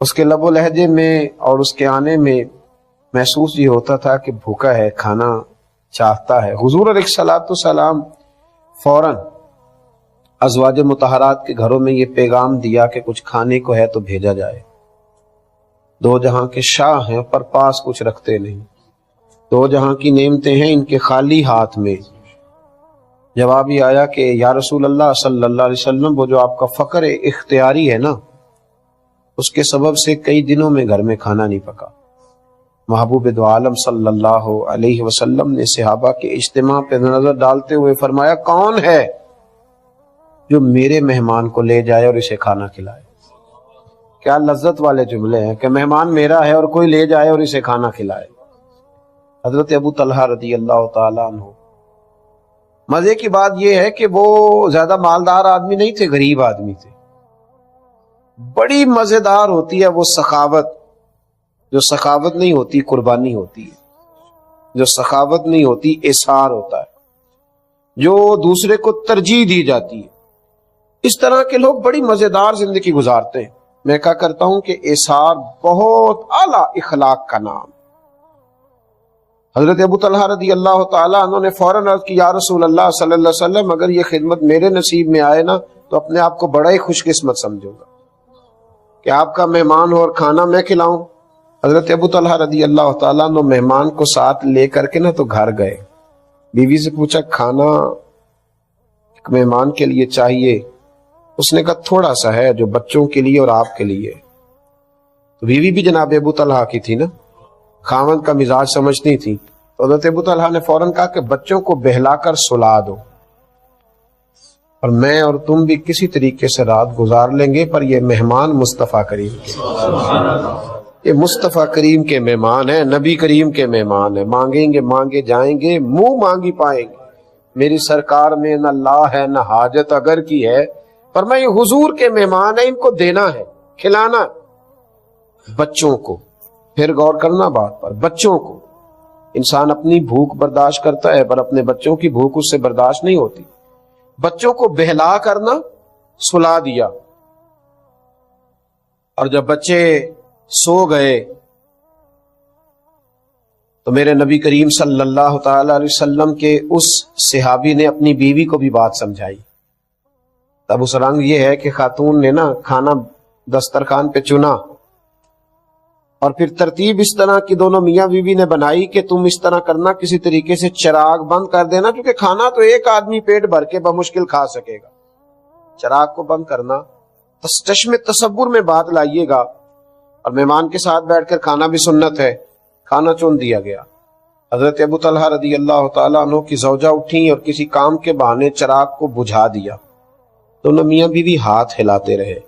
اس کے لب و لہجے میں اور اس کے آنے میں محسوس یہ ہوتا تھا کہ بھوکا ہے، کھانا چاہتا ہے. حضور علیہ السلام فوراً ازواج مطہرات کے گھروں میں یہ پیغام دیا کہ کچھ کھانے کو ہے تو بھیجا جائے. 2 جہاں کے شاہ ہیں پر پاس کچھ رکھتے نہیں، 2 جہاں کی نعمتیں ہیں ان کے خالی ہاتھ میں. جواب یہ آیا کہ یا رسول اللہ صلی اللہ علیہ وسلم، وہ جو آپ کا فقر اختیاری ہے نا، اس کے سبب سے کئی دنوں میں گھر میں کھانا نہیں پکا. محبوب دو عالم صلی اللہ علیہ وسلم نے صحابہ کے اجتماع پہ نظر ڈالتے ہوئے فرمایا کون ہے جو میرے مہمان کو لے جائے اور اسے کھانا کھلائے. کیا لذت والے جملے ہیں کہ مہمان میرا ہے اور کوئی لے جائے اور اسے کھانا کھلائے. حضرت ابو طلحہ رضی اللہ تعالیٰ عنہ. مزے کی بات یہ ہے کہ وہ زیادہ مالدار آدمی نہیں تھے، غریب آدمی تھے. بڑی مزیدار ہوتی ہے وہ سخاوت، جو سخاوت نہیں ہوتی قربانی ہوتی ہے، جو سخاوت نہیں ہوتی اثار ہوتا ہے، جو دوسرے کو ترجیح دی جاتی ہے. اس طرح کے لوگ بڑی مزیدار زندگی گزارتے ہیں. میں کہا کرتا ہوں کہ اثار بہت اعلیٰ اخلاق کا نام. حضرت ابو طلحہ رضی اللہ تعالیٰ عنہ نے فوراً عرض کی، یا رسول اللہ صلی اللہ علیہ وسلم، اگر یہ خدمت میرے نصیب میں آئے نا تو اپنے آپ کو بڑا ہی خوش قسمت سمجھوں گا کہ آپ کا مہمان ہو اور کھانا میں کھلاؤں. حضرت ابو طلحہ رضی اللہ تعالیٰ عنہ مہمان کو ساتھ لے کر کے نا تو گھر گئے. بیوی سے پوچھا کھانا ایک مہمان کے لیے چاہیے. اس نے کہا تھوڑا سا ہے جو بچوں کے لیے اور آپ کے لیے. تو بیوی بھی جناب ابو طلحہ کی تھی نا، خاوند کا مزاج سمجھتی تھی. تو حضرت ابو طلحہ نے فوراً کہا کہ بچوں کو بہلا کر سلا دو اور میں اور تم بھی کسی طریقے سے رات گزار لیں گے، پر یہ مہمان مصطفیٰ کریم کے، یہ مصطفیٰ کریم کے مہمان ہیں، نبی کریم کے مہمان ہیں. مانگیں گے مانگے جائیں گے، منہ مانگی پائیں گے. میری سرکار میں نہ لا ہے نہ حاجت اگر کی ہے، پر میں یہ حضور کے مہمان ہیں، ان کو دینا ہے، کھلانا ہے. بچوں کو، پھر غور کرنا بات پر، بچوں کو. انسان اپنی بھوک برداشت کرتا ہے پر اپنے بچوں کی بھوک اس سے برداشت نہیں ہوتی. بچوں کو بہلا کرنا، سلا دیا، اور جب بچے سو گئے تو میرے نبی کریم صلی اللہ تعالی علیہ وسلم کے اس صحابی نے اپنی بیوی کو بھی بات سمجھائی. اب اس رنگ یہ ہے کہ خاتون نے نا کھانا دسترخوان پہ چنا اور پھر ترتیب اس طرح کی دونوں میاں بیوی نے بنائی کہ تم اس طرح کرنا، کسی طریقے سے چراغ بند کر دینا، کیونکہ کھانا تو ایک آدمی پیٹ بھر کے بمشکل کھا سکے گا. چراغ کو بند کرنا، چشم تصور میں بات لائیے گا. اور مہمان کے ساتھ بیٹھ کر کھانا بھی سنت ہے. کھانا چن دیا گیا. حضرت ابو طلحہ رضی اللہ تعالیٰ عنہ کی زوجہ اٹھیں اور کسی کام کے بہانے چراغ کو بجھا دیا. دونوں میاں بیوی ہاتھ ہلاتے رہے.